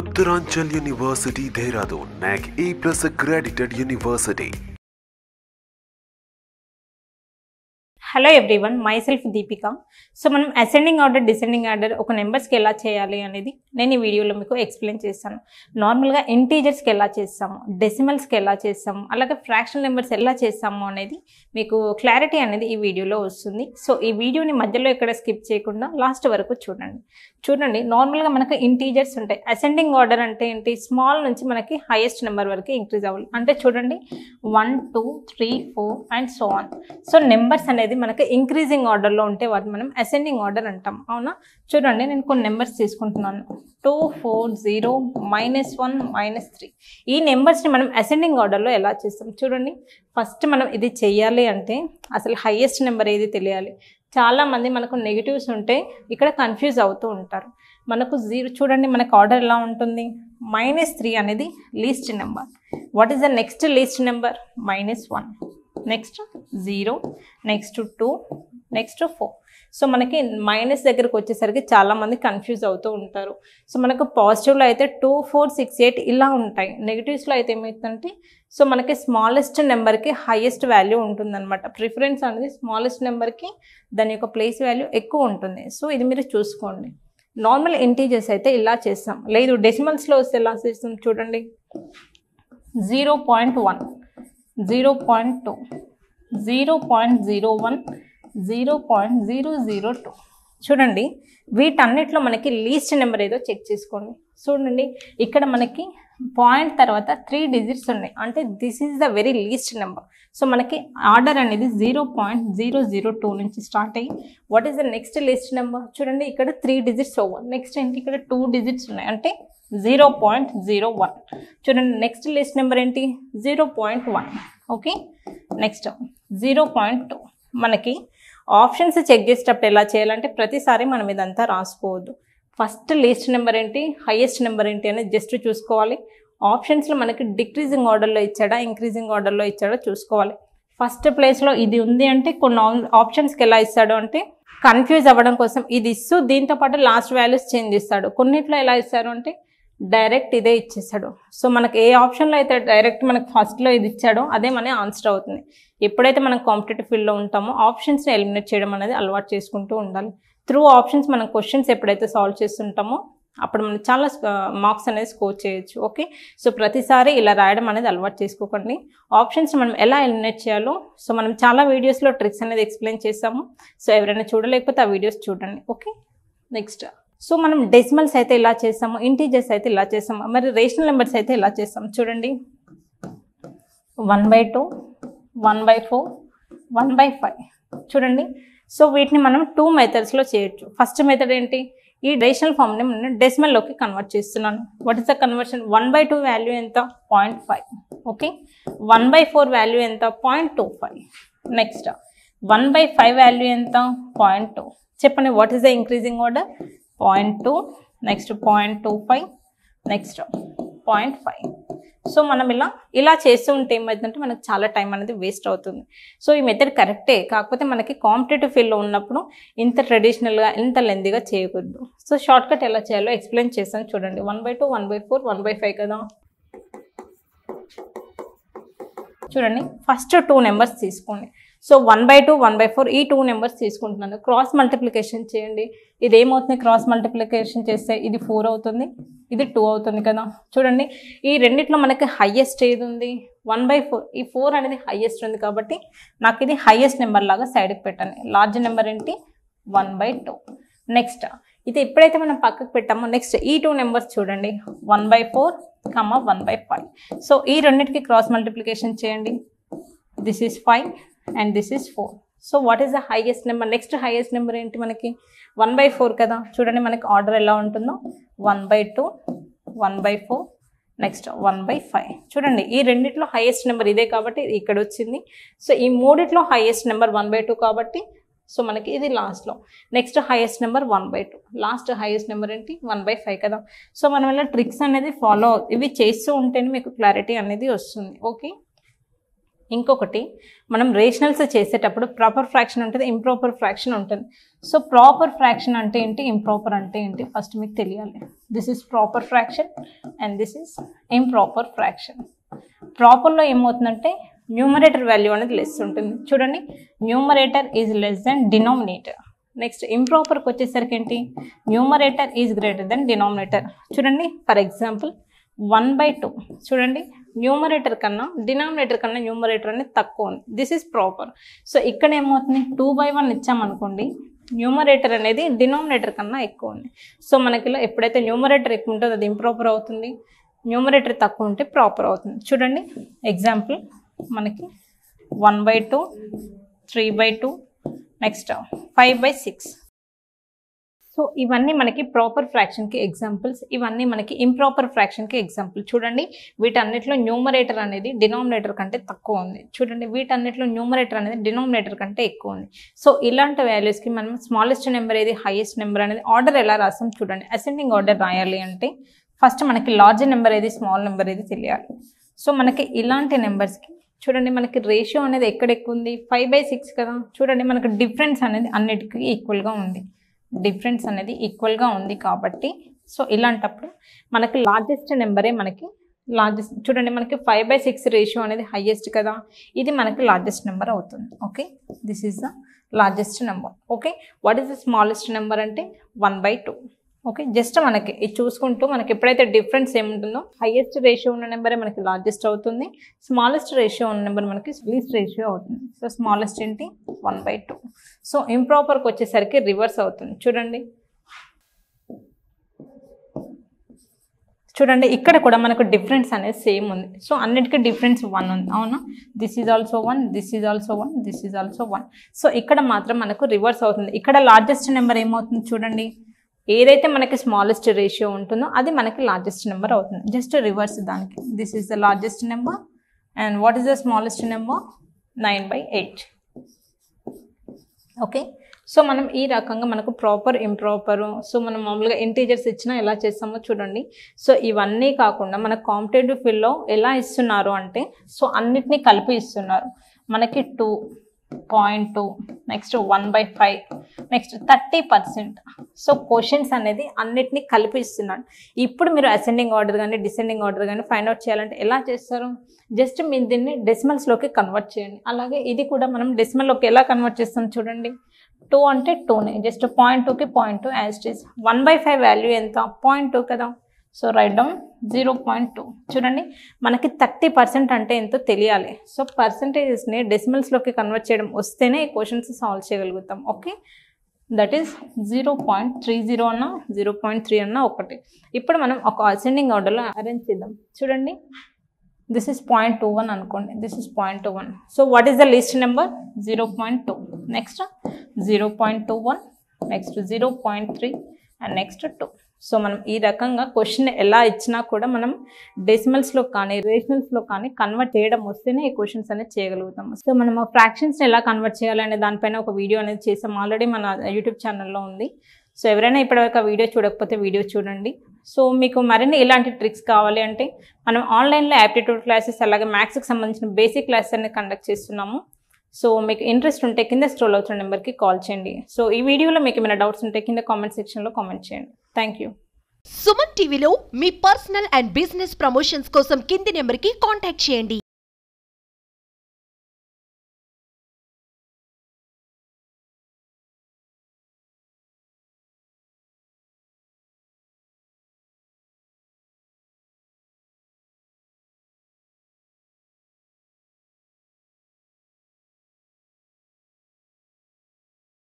Uttaranchal University, Dehradun, NAC A+ accredited university. Hello everyone, my self Deepika. So మనం ascending order descending order ఒక నెంబర్స్కి ఎలా చేయాలి అనేది నేను ఈ వీడియోలో మీకు ఎక్స్ప్లెయిన్ చేస్తాను. నార్మల్గా ఇంటీజర్స్కి ఎలా చేస్తాము, డెసిమల్స్కి ఎలా చేస్తాము, అలాగే ఫ్రాక్షనల్ నెంబర్స్ ఎలా చేస్తాము అనేది మీకు క్లారిటీ అనేది ఈ వీడియోలో వస్తుంది. సో ఈ వీడియోని మధ్యలో ఎక్కడ స్కిప్ చేయకుండా లాస్ట్ వరకు చూడండి. నార్మల్గా మనకు ఇంటీజర్స్ ఉంటాయి. అసెండింగ్ ఆర్డర్ అంటే ఏంటి? స్మాల్ నుంచి మనకి హైయెస్ట్ నెంబర్ వరకు ఇంక్రీజ్ అవ్వాలి. అంటే చూడండి 1, 2, 3, 4 and so on. So numbers అనేది మనకి ఇంక్రీజింగ్ ఆర్డర్లో ఉంటే వాటిని మనం అసెండింగ్ ఆర్డర్ అంటాం. అవునా? చూడండి, నేను కొన్ని నెంబర్స్ తీసుకుంటున్నాను. 2, 4, 0, -1, -3. ఈ నెంబర్స్ని మనం అసెండింగ్ ఆర్డర్లో ఎలా చేస్తాం చూడండి. ఫస్ట్ మనం ఇది చెయ్యాలి అంటే అసలు హైయెస్ట్ నెంబర్ ఏది తెలియాలి. చాలామంది మనకు నెగిటివ్స్ ఉంటే ఇక్కడ కన్ఫ్యూజ్ అవుతూ ఉంటారు. మనకు 0 చూడండి, మనకు ఆర్డర్ ఎలా ఉంటుంది? -3 అనేది least number. What is the next least number? -1, next 0, next 2, next 4. So మనకి మైనస్ దగ్గరకు వచ్చేసరికి చాలామంది కన్ఫ్యూజ్ అవుతూ ఉంటారు. సో మనకు పాజిటివ్లో అయితే 2, 4, 6, 8 ఇలా ఉంటాయి. నెగిటివ్స్లో అయితే ఏమవుతుందంటే సో మనకి స్మాలెస్ట్ నెంబర్కి హైయెస్ట్ వాల్యూ ఉంటుందన్నమాట. ప్రిఫరెన్స్ అనేది స్మాలెస్ట్ నెంబర్కి దాని యొక్క ప్లేస్ వాల్యూ ఎక్కువ ఉంటుంది. సో ఇది మీరు చూసుకోండి. నార్మల్ ఇంటీజర్స్ అయితే ఇలా చేస్తాం. లేదు డెసిమల్స్లో వస్తే ఎలా చేస్తాం చూడండి. 0.1, 0.2, 0.01, 0.002. చూడండి, వీటన్నిటిలో మనకి లీస్ట్ నెంబర్ ఏదో చెక్ చేసుకోండి. చూడండి, ఇక్కడ మనకి పాయింట్ తర్వాత 3 డిజిట్స్ ఉన్నాయి. అంటే this is the very least number. So మనకి ఆర్డర్ అనేది 0.002 నుంచి స్టార్ట్ అయ్యి what is the next least number చూడండి. ఇక్కడ 3 డిజిట్స్ ఓవర్. నెక్స్ట్ ఏంటి? ఇక్కడ 2 డిజిట్స్ ఉన్నాయి. అంటే 0.01. చూడండి, నెక్స్ట్ లిస్ట్ నెంబర్ ఏంటి? 0.1. Okay, next 0.2. మనకి ఆప్షన్స్ చెక్ చేసేటప్పుడు ఎలా చేయాలంటే ప్రతిసారి మనం ఇదంతా రాసుకోవద్దు. ఫస్ట్ లీస్ట్ నెంబర్ ఏంటి, హైయెస్ట్ నెంబర్ ఏంటి అనేది జస్ట్ చూసుకోవాలి. ఆప్షన్స్లో మనకి డిక్రీజింగ్ ఆర్డర్లో ఇచ్చాడా, ఇంక్రీజింగ్ ఆర్డర్లో ఇచ్చాడో చూసుకోవాలి. ఫస్ట్ ప్లేస్లో ఇది ఉంది అంటే కొన్ని ఆప్షన్స్కి ఎలా ఇస్తాడు అంటే కన్ఫ్యూజ్ అవ్వడం కోసం ఇది ఇస్తూ దీంతోపాటు లాస్ట్ వాల్యూస్ చేంజ్ చేస్తాడు. కొన్నిట్లో ఎలా ఇస్తారు అంటే డైరెక్ట్ ఇదే ఇచ్చేసాడు. సో మనకి ఏ ఆప్షన్లో అయితే డైరెక్ట్ మనకు ఫస్ట్లో ఇది ఇచ్చాడో అదే మన ఆన్సర్ అవుతుంది. ఎప్పుడైతే మనం కాంపిటేటివ్ ఫీల్డ్లో ఉంటామో ఆప్షన్స్ని ఎలిమినేట్ చేయడం అనేది అలవాటు చేసుకుంటూ ఉండాలి. త్రూ ఆప్షన్స్ మనం క్వశ్చన్స్ ఎప్పుడైతే సాల్వ్ చేస్తుంటామో అప్పుడు మనం చాలా మార్క్స్ అనేది స్కోర్ చేయొచ్చు. ఓకే, సో ప్రతిసారి ఇలా రాయడం అనేది అలవాటు చేసుకోకండి. ఆప్షన్స్ మనం ఎలా ఎలిమినేట్ చేయాలో సో మనం చాలా వీడియోస్లో ట్రిక్స్ అనేది ఎక్స్ప్లెయిన్ చేస్తాము. సో ఎవరైనా చూడలేకపోతే ఆ వీడియోస్ చూడండి. ఓకే, నెక్స్ట్ సో మనం డెసిమల్స్ అయితే ఇలా చేస్తాము, ఇంటీజర్స్ అయితే ఇలా చేస్తాము, మరి రేషనల్ నెంబర్స్ అయితే ఇలా చేస్తాం చూడండి. 1/2, 1/4, 1/5 చూడండి. సో వీటిని మనం 2 మెథడ్స్లో చేయొచ్చు. ఫస్ట్ మెథడ్ ఏంటి? ఈ రేషనల్ ఫామ్ని నేను డెసిమల్లోకి కన్వర్ట్ చేస్తున్నాను. What is the conversion? 1/2 value ఎంత? 0.5. ఓకే, 1/4 వాల్యూ ఎంత? 0.25. నెక్స్ట్ 1/5 వాల్యూ ఎంత? 0.2. చెప్పండి, what is the increasing order? 0.2, next 0.25, next 0.5. So మనం ఇలా చేస్తూ ఉంటే ఏమవుతుందంటే మనకు చాలా టైం అనేది వేస్ట్ అవుతుంది. సో ఈ మెథడ్ కరెక్టే, కాకపోతే మనకి కాంపిటేటివ్ ఫీల్డ్లో ఉన్నప్పుడు ఇంత ట్రెడిషనల్గా ఇంత లెందీగా చేయకూడదు. సో షార్ట్కట్ ఎలా చేయాలో ఎక్స్ప్లెయిన్ చేస్తాను చూడండి. 1/2, 1/4, 1/5 కదా. చూడండి, ఫస్ట్ 2 నెంబర్స్ తీసుకోండి. సో 1/2, 1/4 ఈ 2 నెంబర్స్ తీసుకుంటున్నాను. క్రాస్ మల్టిప్లికేషన్ చేయండి. ఇది ఏమవుతుంది? క్రాస్ మల్టిప్లికేషన్ చేస్తే ఇది 4 అవుతుంది, ఇది 2 అవుతుంది కదా. చూడండి, ఈ రెండిట్లో మనకి హైయెస్ట్ ఏది ఉంది? 1/4. ఈ 4 అనేది హైయెస్ట్ ఉంది కాబట్టి నాకు ఇది హైయెస్ట్ నెంబర్ లాగా సైడ్కి పెట్టండి. లార్జ్ నెంబర్ ఏంటి? 1/2. నెక్స్ట్ ఇది ఎప్పుడైతే మనం పక్కకు పెట్టామో నెక్స్ట్ ఈ 2 నెంబర్స్ చూడండి. 1/4, 1/5. సో ఈ రెండింటికి క్రాస్ మల్టిప్లికేషన్ చేయండి. This is 5 and this is 4. So what is the highest number? Next highest number ఏంటి మనకి? 1/4 కదా. చూడండి మనకి ఆర్డర్ ఎలా ఉంటుందో 1/2, 1/4, నెక్స్ట్ 1/5. చూడండి, ఈ రెండిట్లో హైయెస్ట్ నెంబర్ ఇదే కాబట్టి ఇక్కడ వచ్చింది. సో ఈ మూడిట్లో హైయెస్ట్ నెంబర్ 1/2 కాబట్టి సో మనకి ఇది లాస్ట్లో. Next highest number 1/2, last highest number ఏంటి? 1/5 కదా. సో మనం ఇలా ట్రిక్స్ అనేది ఫాలో ఇవి చేస్తూ ఉంటేనే మీకు క్లారిటీ అనేది వస్తుంది. ఓకే, ఇంకొకటి మనం రేషనల్స్ చేసేటప్పుడు ప్రాపర్ ఫ్రాక్షన్ ఉంటుంది, ఇంప్రాపర్ ఫ్రాక్షన్ ఉంటుంది. సో ప్రాపర్ ఫ్రాక్షన్ అంటే ఏంటి, ఇంప్రాపర్ అంటే ఏంటి ఫస్ట్ మీకు తెలియాలి. This is proper fraction and this is improper fraction. ప్రాపర్లో ఏమవుతుందంటే న్యూమరేటర్ వాల్యూ అనేది లెస్ ఉంటుంది. చూడండి, numerator is less than denominator. Next ఇంప్రాపర్కి వచ్చేసరికి ఏంటి, numerator is greater than denominator. చూడండి, ఫర్ ఎగ్జాంపుల్ 1/2. చూడండి, న్యూమరేటర్ కన్నా డినామినేటర్ కన్నా న్యూమరేటర్ అనేది తక్కువ ఉంది. This is proper. సో ఇక్కడ ఏమవుతుంది, 2/1 ఇచ్చామనుకోండి, న్యూమరేటర్ అనేది డినామినేటర్ కన్నా ఎక్కువ ఉంది. సో మనకి ఇలా ఎప్పుడైతే న్యూమరేటర్ ఎక్కువ ఉంటుందో అది ఇంప్రాపర్ అవుతుంది, న్యూమరేటర్ తక్కువ ఉంటే ప్రాపర్ అవుతుంది. చూడండి ఎగ్జాంపుల్, మనకి 1/2, 3/2, నెక్స్ట్ 5/6. సో ఇవన్నీ మనకి ప్రాపర్ ఫ్రాక్షన్కి ఎగ్జాంపుల్స్, ఇవన్నీ మనకి ఇంప్రాపర్ ఫ్రాక్షన్కి ఎగ్జాంపుల్. చూడండి, వీటన్నిటిలో న్యూమరేటర్ అనేది డినామినేటర్ కంటే తక్కువ ఉంది. చూడండి, వీటన్నిటిలో న్యూమరేటర్ అనేది డినామినేటర్ కంటే ఎక్కువ ఉంది. సో ఇలాంటి వాల్యూస్కి మనం స్మాలెస్ట్ నెంబర్ ఏది, హైయెస్ట్ నెంబర్ అనేది ఆర్డర్ ఎలా రాస్తాం చూడండి. అసెండింగ్ ఆర్డర్ రాయాలి అంటే ఫస్ట్ మనకి లార్జ్ నెంబర్ ఏది, స్మాల్ నెంబర్ ఏది తెలియాలి. సో మనకి ఇలాంటి నెంబర్స్కి చూడండి, మనకి రేషియో అనేది ఎక్కడ ఎక్కువ ఉంది, 5/6 కదా. చూడండి, మనకి డిఫరెన్స్ అనేది అన్నిటికీ ఈక్వల్గా ఉంది, డిఫరెన్స్ అనేది ఈక్వల్గా ఉంది కాబట్టి సో ఇలాంటప్పుడు మనకి లార్జెస్ట్ నెంబరే మనకి లార్జెస్ట్. చూడండి, మనకి 5/6 రేషియో అనేది హైయెస్ట్ కదా, ఇది మనకి లార్జెస్ట్ నెంబర్ అవుతుంది. Okay, this is the largest number. Okay, what is the smallest number అంటే 1/2. ఓకే, జస్ట్ మనకి ఇది చూసుకుంటూ మనకి ఎప్పుడైతే డిఫరెన్స్ ఏముంటుందో హైయెస్ట్ రేషియో ఉన్న నెంబరే మనకి లార్జెస్ట్ అవుతుంది, స్మాలెస్ట్ రేషియో ఉన్న నెంబర్ మనకి లీస్ట్ రేషియో అవుతుంది. సో స్మాలెస్ట్ ఏంటి, 1/2. సో ఇంప్రాపర్కి వచ్చేసరికి రివర్స్ అవుతుంది. చూడండి ఇక్కడ కూడా మనకు డిఫరెన్స్ అనేది సేమ్ ఉంది. సో అన్నిటికీ డిఫరెన్స్ 1 ఉంది, అవునా. This is also 1, this is also 1, this is also 1. So ఇక్కడ మాత్రం మనకు రివర్స్ అవుతుంది. ఇక్కడ లార్జెస్ట్ నెంబర్ ఏమవుతుంది చూడండి, ఏదైతే మనకి స్మాలెస్ట్ రేషియో ఉంటుందో అది మనకి లార్జెస్ట్ నెంబర్ అవుతుంది. జస్ట్ రివర్స్ దానికి, this is the largest number and what is the smallest number, 9/8. Okay, so మనం ఈ రకంగా మనకు ప్రాపర్ ఇంప్రాపర్, సో మనం మామూలుగా ఇంటీజర్స్ ఇచ్చినా ఎలా చేస్తామో చూడండి. సో ఇవన్నీ కాకుండా మన కాంపిటేటివ్ ఫీల్డ్లో ఎలా ఇస్తున్నారు అంటే సో అన్నిటినీ కలిపి ఇస్తున్నారు. మనకి 2.2, నెక్స్ట్ 1/5, నెక్స్ట్ 30%. సో క్వశ్చన్స్ అనేది అన్నిటినీ కలిపి ఇస్తున్నాడు. ఇప్పుడు మీరు అసెండింగ్ ఆర్డర్ కానీ డిసెండింగ్ ఆర్డర్ కానీ ఫైండ్ అవుట్ చేయాలంటే ఎలా చేస్తారు, జస్ట్ మీరు దీన్ని డెసిమల్స్లోకి కన్వర్ట్ చేయండి. అలాగే ఇది కూడా మనం డెసిమల్లోకి ఎలా కన్వర్ట్ చేస్తాం చూడండి. 2 అంటే 2నే, జస్ట్ 0.2కి 0.2 యాజ్ ఇట్ ఈస్. 1/5 వాల్యూ ఎంత, 0.2 కదా. So write down 0.2. చూడండి, మనకి 30% అంటే ఎంతో తెలియాలి. సో పర్సంటేజెస్ని డెసిమల్స్లోకి కన్వర్ట్ చేయడం వస్తేనే ఈ క్వశ్చన్స్ సాల్వ్ చేయగలుగుతాం. ఓకే, దట్ ఈస్ 0.30 అన్నా 0.3 అన్నా ఒకటి. ఇప్పుడు మనం ఒక అసెండింగ్ ఆర్డర్లో అరేంజ్ చేద్దాం. చూడండి, దిస్ ఈస్ 0.21 అనుకోండి, this is 0.21. So what is the least number, 0.2, next 0.21, next 0.3 and next 2. So మనం ఈ రకంగా క్వశ్చన్ ఎలా ఇచ్చినా కూడా మనం డెసిమల్స్లో కానీ రేషనల్స్లో కానీ కన్వర్ట్ చేయడం వస్తేనే ఈ క్వశ్చన్స్ అనేది చేయగలుగుతాం. సో మనం ఫ్రాక్షన్స్ని ఎలా కన్వర్ట్ చేయాలి అనే దానిపైన ఒక వీడియో అనేది చేసాం, ఆల్రెడీ మన యూట్యూబ్ ఛానల్లో ఉంది. సో ఎవరైనా ఇప్పటివరకు ఆ వీడియో చూడకపోతే వీడియో చూడండి. సో మీకు మరిన్ని ఇలాంటి ట్రిక్స్ కావాలి అంటే మనం ఆన్లైన్లో యాప్టిట్యూడ్ క్లాసెస్ అలాగే మ్యాథ్స్కి సంబంధించిన బేసిక్ క్లాసెస్ అనేది కండక్ట్ చేస్తున్నాము. సో మీకు ఇంట్రెస్ట్ ఉంటే కింద స్క్రోల్ అవుతున్న నెంబర్కి కాల్ చేయండి. సో ఈ వీడియోలో మీకు ఏమైనా డౌట్స్ ఉంటే కింద కామెంట్ సెక్షన్లో కామెంట్ చేయండి. Thank you. సుమన్ టీవీలో మీ పర్సనల్ అండ్ బిజినెస్ ప్రమోషన్స్ కోసం కింది నెంబర్కి కాంటాక్ట్ చేయండి.